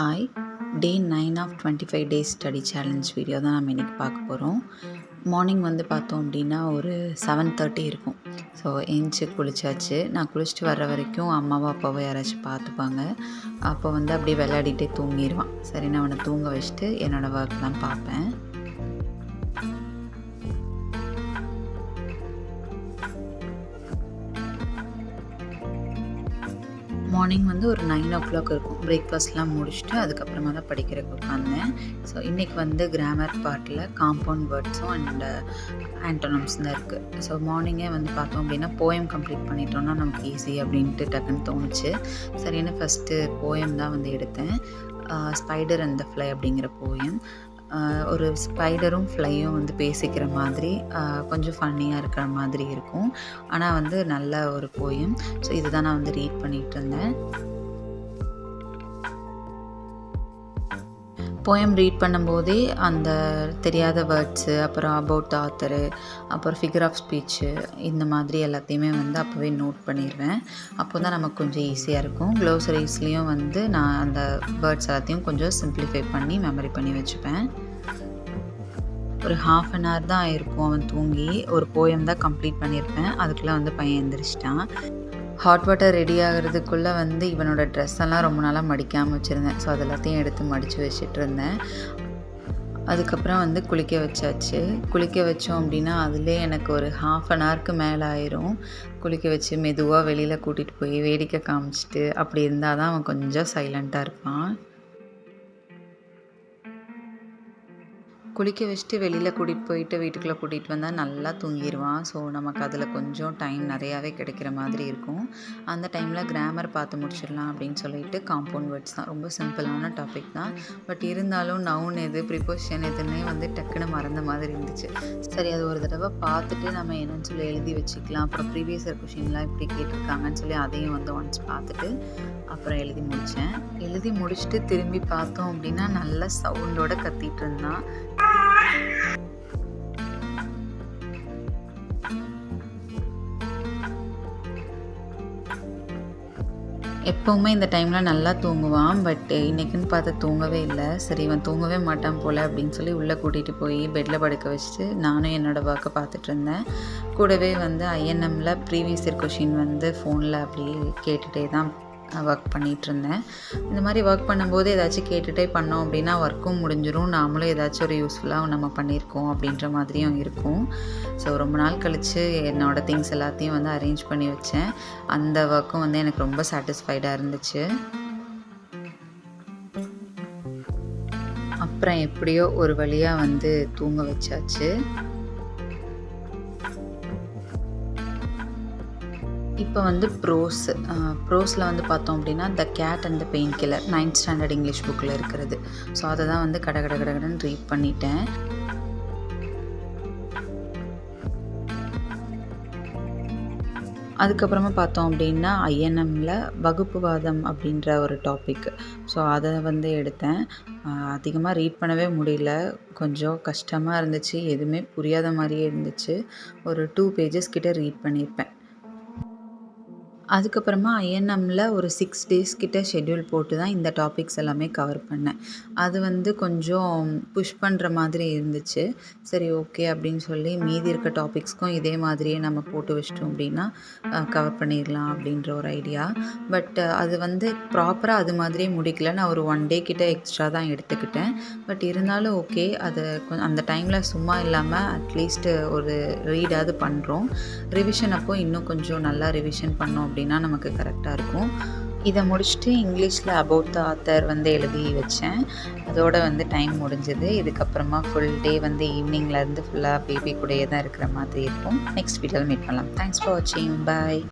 Hi, day 9 of 25 days study challenge video தான் நம்ம இன்றைக்கி பார்க்க போகிறோம். மார்னிங் வந்து பார்த்தோம் அப்படின்னா ஒரு 7:30 இருக்கும். ஸோ ஏஞ்சி குளிச்சாச்சு. நான் குளிச்சுட்டு வர்ற வரைக்கும் அம்மாவோ அப்பாவோ யாராச்சும் பார்த்துப்பாங்க. அப்போ வந்து அப்படியே விளையாடிட்டே தூங்கிடுவான். சரி, நான் அவனை தூங்க வச்சுட்டு என்னோடய ஒர்க்லாம் பார்ப்பேன். மார்னிங் வந்து ஒரு 9:00 இருக்கும். பிரேக்ஃபாஸ்ட்லாம் முடிச்சுட்டு அதுக்கப்புறமா தான் படிக்கிறதுக்கு உட்காந்தேன். ஸோ இன்றைக்கி வந்து கிராமர் பார்ட்டில் காம்பவுண்ட் வேர்ட்ஸும் அண்ட் ஆண்டோனம்ஸ் தான் இருக்குது. ஸோ மார்னிங்கே வந்து பார்த்தோம் அப்படின்னா போயம் கம்ப்ளீட் பண்ணிட்டோன்னா நமக்கு ஈஸி அப்படின்ட்டு டக்குன்னு தோணுச்சு. சரின்னு ஃபஸ்ட்டு போயம் தான் வந்து எடுத்தேன். ஸ்பைடர் அண்ட் த ஃப்ளை அப்படிங்கிற போயம். ஒரு ஸ்பைடரும் ஃப்ளையும் வந்து பேசிக்கிற மாதிரி கொஞ்சம் ஃபன்னியாக இருக்கிற மாதிரி இருக்கும். ஆனால் வந்து நல்ல ஒரு போயம். ஸோ இதுதான் நான் வந்து ரீட் பண்ணிகிட்டு இருந்தேன். போயம் ரீட் பண்ணும்போதே அந்த தெரியாத வேர்ட்ஸு, அப்புறம் அபவுட் த ஆத்தரு, அப்புறம் ஃபிகர் ஆஃப் ஸ்பீச்சு, இந்த மாதிரி எல்லாத்தையுமே வந்து அப்போவே நோட் பண்ணிடுவேன். அப்போ தான் நமக்கு கொஞ்சம் ஈஸியாக இருக்கும். க்ளோசரிஸ்லேயும் வந்து நான் அந்த வேர்ட்ஸ் எல்லாத்தையும் கொஞ்சம் சிம்பிளிஃபை பண்ணி மெமரி பண்ணி வச்சுப்பேன். ஒரு 1/2 an hour தான் ஆயிருக்கும் அவன் தூங்கி. ஒரு போயம் தான் கம்ப்ளீட் பண்ணியிருப்பேன். அதுக்குள்ளே வந்து பையன் எழுந்திரிச்சிட்டான். ஹாட் வாட்டர் ரெடி ஆகிறதுக்குள்ளே வந்து இவனோட ட்ரெஸ் எல்லாம் ரொம்ப நாளாக மடிக்காமல் வச்சுருந்தேன். ஸோ அது எல்லாத்தையும் எடுத்து மடித்து வச்சுட்டு இருந்தேன். அதுக்கப்புறம் வந்து குளிக்க வச்சாச்சு. குளிக்க வச்சோம் அப்படின்னா அதிலே எனக்கு ஒரு 1/2 an hourக்கு மேலே ஆயிரும். குளிக்க வச்சு மெதுவாக வெளியில் கூட்டிகிட்டு போய் வேடிக்கை காமிச்சிட்டு அப்படி இருந்தால் தான் அவன் கொஞ்சம் சைலண்ட்டாக இருப்பான். குளிக்க வச்சுட்டு வெளியில் கூட்டிகிட்டு போயிட்டு வீட்டுக்குள்ளே கூட்டிகிட்டு வந்தால் நல்லா தூங்கிடுவான். ஸோ நமக்கு அதில் கொஞ்சம் டைம் நிறையாவே கிடைக்கிற மாதிரி இருக்கும். அந்த டைமில் கிராமர் பார்த்து முடிச்சிடலாம் அப்படின்னு சொல்லிட்டு காம்பவுண்ட் வேர்ட்ஸ் தான். ரொம்ப சிம்பிளான டாபிக் தான். பட் இருந்தாலும் நவுன் எது, ப்ரிப்போசிஷன் எதுன்னே வந்து டக்குன்னு மறந்த மாதிரி இருந்துச்சு. சரி, அது ஒரு தடவை பார்த்துட்டு நம்ம என்னன்னு சொல்லி எழுதி வச்சுக்கலாம். அப்புறம் ப்ரீவியஸ் இயர் கொஷின்லாம் இப்படி கேட்டிருக்காங்கன்னு சொல்லி அதையும் வந்து ஒன்ஸ் பார்த்துட்டு அப்புறம் எழுதி முடித்தேன். எழுதி முடிச்சுட்டு திரும்பி பார்த்தோம் அப்படின்னா நல்ல சவுண்டோடு கத்திட்டு இருந்தான். எப்போவுமே இந்த டைமில் நல்லா தூங்குவான். பட் இன்றைக்குன்னு பார்த்து தூங்கவே இல்லை. சரி, இவன் தூங்கவே மாட்டான் போல் அப்படின்னு சொல்லி உள்ளே கூட்டிகிட்டு போய் பெட்டில் படுக்க வச்சுட்டு நானும் என்னோடய ஒர்க்கை பார்த்துட்டு இருந்தேன். கூடவே வந்து ஐஎன்எம்மில் ப்ரீவியஸ் இயர் கொஷின் வந்து ஃபோனில் அப்படியே கேட்டுகிட்டே தான் ஒர்க் பண்ணிகிட்ருந்தேன். இந்த மாதிரி ஒர்க் பண்ணும்போது ஏதாச்சும் கேட்டுகிட்டே பண்ணோம் அப்படின்னா ஒர்க்கும் முடிஞ்சிடும், நாமளும் ஏதாச்சும் ஒரு யூஸ்ஃபுல்லாக நம்ம பண்ணியிருக்கோம் அப்படின்ற மாதிரியும் இருக்கும். ஸோ ரொம்ப நாள் கழித்து என்னோடய திங்ஸ் எல்லாத்தையும் வந்து அரேஞ்ச் பண்ணி வச்சேன். அந்த ஒர்க்கும் வந்து எனக்கு ரொம்ப சாட்டிஸ்ஃபைடாக இருந்துச்சு. அப்புறம் எப்படியோ ஒரு வழியாக வந்து தூங்க வச்சாச்சு. இப்போ வந்து ப்ரோஸில் வந்து பார்த்தோம் அப்படின்னா the gate and the pain killer 9th standard English புக்கில் இருக்கிறது. ஸோ அதை தான் வந்து கடகடன்னு ரீட் பண்ணிட்டேன். அதுக்கப்புறமா பார்த்தோம் அப்படின்னா ஐஎன்எம்மில் வகுப்புவாதம் அப்படின்ற ஒரு டாபிக். ஸோ அதை வந்து எடுத்தேன். அதிகமாக ரீட் பண்ணவே முடியல. கொஞ்சம் கஷ்டமாக இருந்துச்சு. எதுவுமே புரியாத மாதிரியே இருந்துச்சு. ஒரு 2 pages கிட்ட ரீட் பண்ணியிருப்பேன். அதுக்கப்புறமா ஐஎன்எம்மில் ஒரு 6 days கிட்ட ஷெட்யூல் போட்டு தான் இந்த டாபிக்ஸ் எல்லாமே கவர் பண்ணேன். அது வந்து கொஞ்சம் புஷ் பண்ணுற மாதிரி இருந்துச்சு. சரி, ஓகே அப்படின்னு சொல்லி மீதி இருக்க டாபிக்ஸ்க்கும் இதே மாதிரியே நம்ம போட்டு வச்சிட்டோம் அப்படின்னா கவர் பண்ணிடலாம் அப்படின்ற ஒரு ஐடியா. பட் அது வந்து ப்ராப்பராக அது மாதிரியே முடிக்கல. நான் ஒரு 1 day கிட்ட எக்ஸ்ட்ரா தான் எடுத்துக்கிட்டேன். பட் இருந்தாலும் ஓகே, அது அந்த டைமில் சும்மா இல்லாமல் அட்லீஸ்ட் ஒரு ரீடாவது பண்ணுறோம். ரிவிஷன் அப்போ இன்னும் கொஞ்சம் நல்லா ரிவிஷன் பண்ணோம் அப்படின்னா நமக்கு கரெக்டாக இருக்கும். இதை முடிச்சுட்டு இங்கிலீஷில் அபவுட் த ஆத்தர் வந்து எழுதி வச்சேன். அதோட வந்து டைம் முடிஞ்சது. இதுக்கப்புறமா ஃபுல் டே வந்து ஈவினிங்லேருந்து ஃபுல்லாக பேபி கூடயே தான் இருக்கிற மாதிரி இருக்கும். நெக்ஸ்ட் வீடியோவில் மீட் பண்ணலாம். தேங்க்ஸ் ஃபார் வாட்சிங். பாய்.